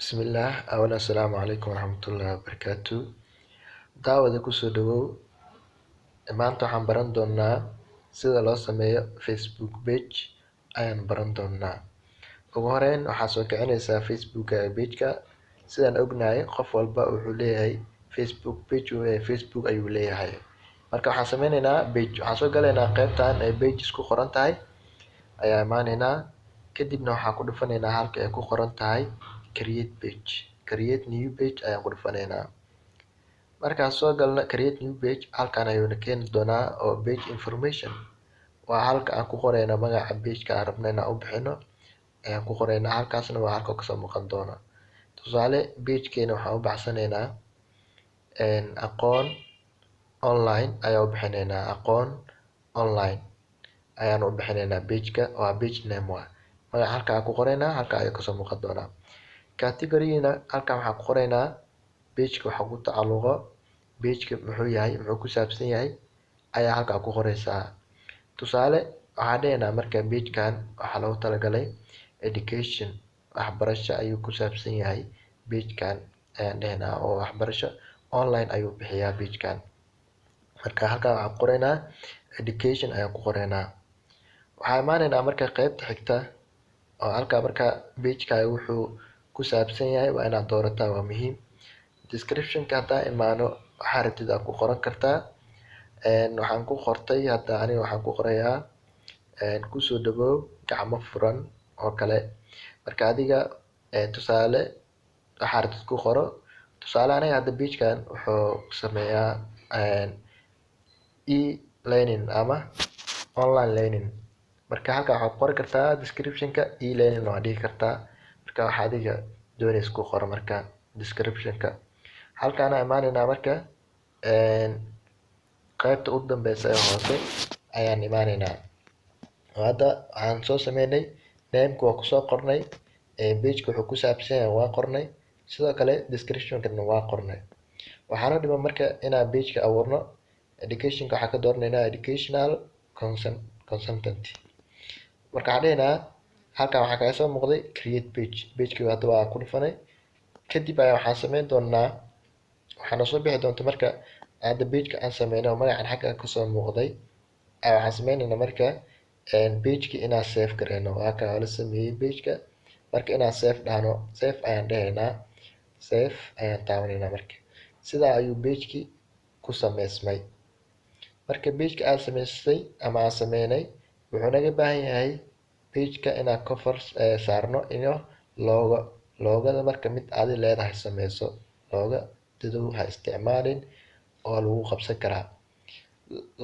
Bismillah, awala assalaamu calaykum waraxmatullaahi wabarakaatu. Daawada kusoo dhawow. Maanta waxaan baran doonaa sida loo sameeyo Facebook page ayaan baran doonaa. Ugu horeyn waxaa soo kicinaysaa Facebook page-ka. Sidaan ognahay qof walba wuxuu leeyahay Facebook page, Facebook ayuu leeyahay. Marka waxaan sameynaynaa page, waxaan soo galaynaa qaybtan ay pages ku qoran tahay ayaa imaanaynaa. Kadibna waxaan ku dhufanaynaa halka ay ku qoran tahay create page, create new page ayaan ku dhufanaynaa. Markaan soo galno create new page, halkan ayuuna keeni doonaa oo page information. Waa halka aan ku qorayno magaca page-ka aan rabno inaan u bixino ayaan ku qoraynaa. Halkaasna waa halka kasoo muuqan doona. Tusaale page-keena waxaan u baxsanaynaa aqoon online ayaan u bixinaynaa. Aqoon online ayaan u bixinaynaa page-ka, waa page name waa. Magaca halka aan ku qoraynaa, halka ayuu kasoo muuqan doonaa. Category-na halkan waxaan ku qoraynaa page-ka waxa ku tacalluqo, page-ka muxuu yahay, muxuu ku saabsan yahay ayaa halkaa ku qoraysaa. Tusaale waxaan dhahaynaa marka page-kan waxaa loogu talagalay education, waxbarasho ayuu ku saabsan yahay page-kan ayaan dhahaynaa, oo waxbarasho online ayuu bixiyaa page-kan. Marka halkan waxaan ku qoraynaa education ayaan ku qoraynaa. Waxaan imaanaynaa marka qaybta xigta oo halkaa marka page-kaaga wuxuu ku saabsan yahay waa inaad doorataa, waa muhiim. Description-ka hadaa imaano waxaa rabtid aad ku qoran kartaa. Waxaan ku qortay hadda aniga waxaan ku qorayaa kusoo dhawow gacmo furan oo kale. Marka adiga tusaale waxaa rabtid ku qoro. Tusaale aniga hadda page-kan wuxuu sameeyaa e-learning ama online learning. Marka halkaa waxaad qori kartaa description-ka e-learning waa dhihi kartaa. Marka waxa adiga doonaysa ku qoro marka description-ka. Halkaan aan imaanaynaa marka qaybta ugu dambeysa ee hoose ayaan imaanaynaa. Hadda waxaan soo sameynay name-ka waa kusoo qornay, page-ka wuxuu ku saabsan yahay waa qornay, sidoo kale description-kana waa qornay. Waxaana dhiman marka inaan page-ka abuurno. Education-ka waxaan ka dooranaynaa educational consultant. Marka waxaan dhahaynaa halkan waxaa kaga soo muuqday create page, page-kii hadda waa ku dhufanay. Kadib ayaa waxaan sameyn doonaa, waxaana soo bixi doonta marka hadda page-ka aan sameynay oo magacan xagga kasoo muuqday ayaa waxaan sameynaynaa marka page-kii inaan save gareyno. Waa kaa la sameeyay page-ka. Marka inaan save dhahno, save ayaan dhahaynaa, save ayaan taabanaynaa marka. Sidaa ayuu page-kii ku sameysmay. Marka page-ka aan sameystay ama aan sameynay wuxuu naga baahan yahay page-ka inaan cover saarno iyo logo. Loogada marka mid adi leedahay sameyso. Looga dadow ha isticmaalin oo lagu qabsan karaa.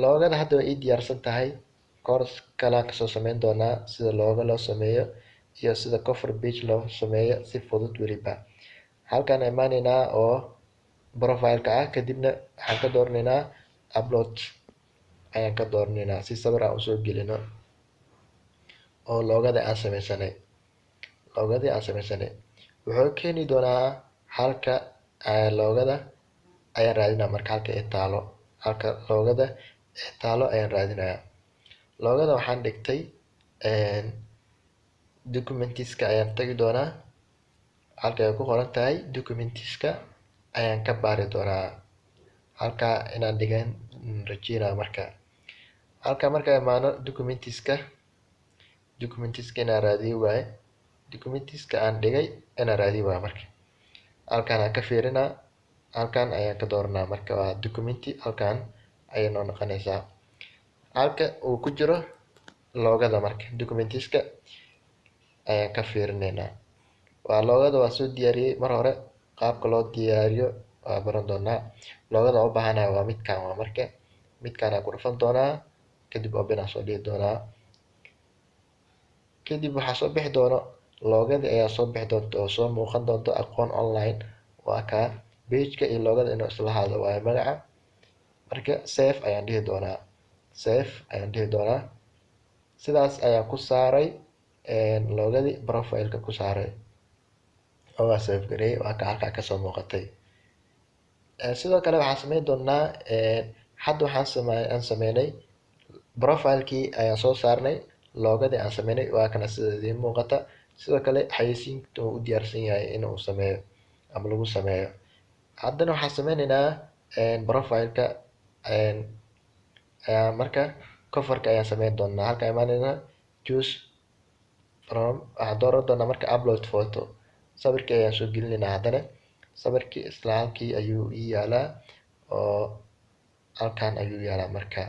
Loogada hadda way ii diyaarsan tahay. Course kale aan kasoo sameyn doonaa sida looga loo sameeyo iyo sida cover page loo sameeyo si fudud weliba. Halkaan imaanaynaa oo profile-ka ah, kadibna waxaan ka dooranaynaa upload ayaan ka dooranaynaa si sawir aan usoo gelino oo loogada aan sameysanay. Loogadii aan sameysanay wuxuu keeni doonaa halka loogada ayaan raadinaa marka halka ay taalo. Halka loogada ay taalo ayaan raadinayaa. Loogada waxaan dhigtay documentiska ayaan tagi doonaa. Halka ay ku qoran tahay documentiska ayaan ka baari doonaa. Halkaa inaan dhigan rajeynaa marka. Halka marka imaano documentiska inaan raadiyo waaye. Documentiska aan dhigay inaan raadiyo waaye marka. Halkaan aan ka fiirinaa. Halkaan ayaan ka dooranaa marka waa documenti. Halkaan ayay noo noqonaysaa. Halka uu ku jiro loogada marka documentiska ayaan ka fiirinaynaa. Waa loogada waa soo diyaariyay mar hore. Qaabka loo diyaariyo waa baran doonaa. Loogada u baahanahay waa midkaan waa marka. Midkaan aan ku dhufan doonaa. Kadib open aan soo dhihi doonaa. Kadib waxaa soo bixi doono loogadii ayaa soo bixi doonto oo soo muuqan doonto aqoon online. Waa kaa page-ka iyo loogada inuu isla ahaado waaye magaca. Marka save ayaan dhihi doonaa. Save ayaan dhihi doonaa. Sidaas ayaan ku saaray loogadii profile-ka ku saaray. Oo waa save gareeyay. Waa kaa halkaa kasoo muuqatay. Sidoo kale waxaan sameyn doonaa hadda waxaan sameynay profile-kii ayaan soo saarnay. Loogadii aan sameynay waa kana sida idiin muuqata. sidoo kale xayeysiinta uu u diyaarsan yahay in uu sameeyo ama lagu sameeyo. Haddana waxaan sameyneynaa profile-ka marka cover-ka ayaan sameyn doonaa. Halkaan imaaneyna choose from, waxaan dooran doonaa marka upload photo, sawirkii ayaan soo gelineynaa. Haddana sawirkii isla halkii ayuu ii yaalaa oo halkaan ayuu yaalaa. Marka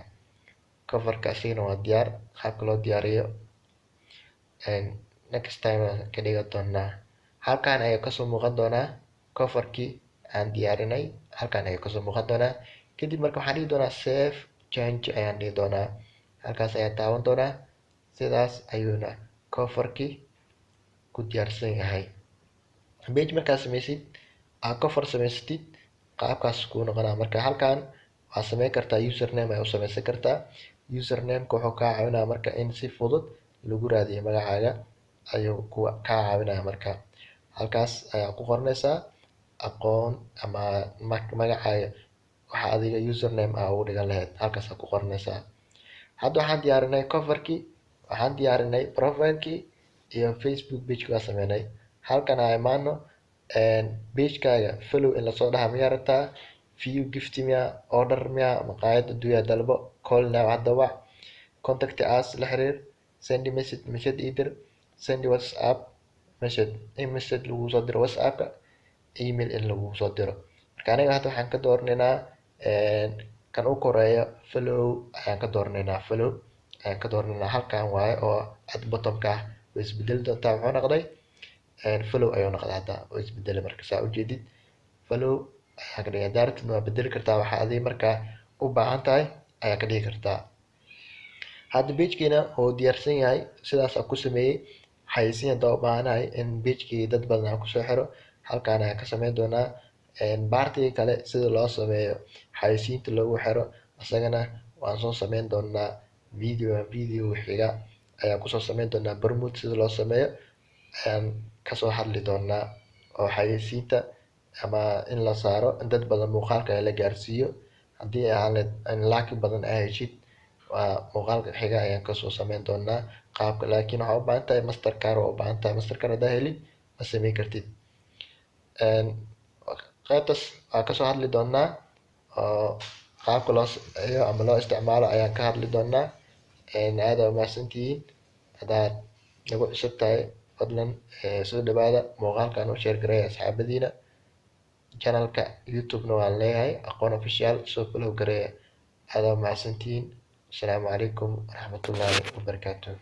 cover-ka asigana waa diyaar. Qaabka loo diyaariyo next time aan ka dhigan doonaa. Halkaan ayuu kasoo muuqan doonaa cover-kii aan diyaarinay, halkaan ayuu kasoo muuqan doonaa. Kadib marka waxaan dhihi doonaa save change ayaan dhihi doonaa. Halkaas ayaan taaban doonaa. Sidaas ayuuna cover-kii ku diyaarsan yahay. Page markaad sameysid cover samaysatid qaabkaas kuu noqonaa. Marka halkaan waxaad sameyn kartaa username ayaa u sameysan kartaa. Username-ka wuxuu kaa caawinaa marka in si fudud lagu raadiyo magacaaga ayuu kaa caawinaya. Marka halkaas ayaa ku qoranaysaa aqoon ama magacaaga waxa adiga username ugu dhigan lahayd, halkaas aad ku qoranaysaa. Hadda waxaan diyaarinay cover-kii, waxaan diyaarinay profile-kii iyo Facebook page-ka waan sameynay. Halkan aan imaano page-kaaga follow in lasoo dhaha miyaa rabtaa, view gift miyaa, order miyaa, maqaayad adduunya dalbo, call now hadda wac, contact us la xiriir, send message ii dir, send WhatsApp message lagu soo diro WhatsApp-ka, email in lagu soo diro. Marka aniga hadda waxaan ka dooranaynaa kan u koreeyo follow ayaan ka dooranaynaa. Follow ayaan ka dooranaynaa. Halkaan waaye oo at bottom-ka ah way isbedeli doontaa. Wuxuu noqday follow ayuu noqday. Hadda way isbedelay. Marka saa u jeedid follow ayaan ka dhigay. Directly waa bedeli kartaa, waxa adiga markaa u baahan tahay ayaa ka dhigi kartaa. Hadda page-kiina wuu diyaarsan yahay. Sidaas aan ku sameeyey. Xayeysiin haddaan u baahanahay in page-kii dad badan aan kusoo xiro, halkaan ayaan ka sameyn doonaa. Bartiga kale sida loo sameeyo xayeysiinta loogu xiro asagana waan soo sameyn doonaa. Video xiga ayaan kusoo sameyn doonaa. Promote sida loo sameeyo ayaan kasoo hadli doonaa, oo xayeysiinta ama in la saaro in dad badan muuqaalka la gaarsiiyo. Haddii aan lacag badan ay heshid waa muuqaalka xiga ayaan kasoo sameyn doonaa qaabka. Laakiin waxaa u baahan tahay mastercard, waa u baahan tahay mastercard. haddaa helin ma sameyn kartid. qaybtaas waan kasoo hadli doonaa oo qaabka loo sameeyo ama loo isticmaalo ayaan ka hadli doonaa. aad waa mahadsantihiin. haddaad nagu cusub tahay fadlan soo dhawaada, muuqaalkan u share gareeya asxaabadiina. channelka YouTube-na waan leeyahay aqoon official, soo follow gareeya. aad waa mahadsantihiin. Asalaamu calaykum waraxmatullaahi wabarakaatuh.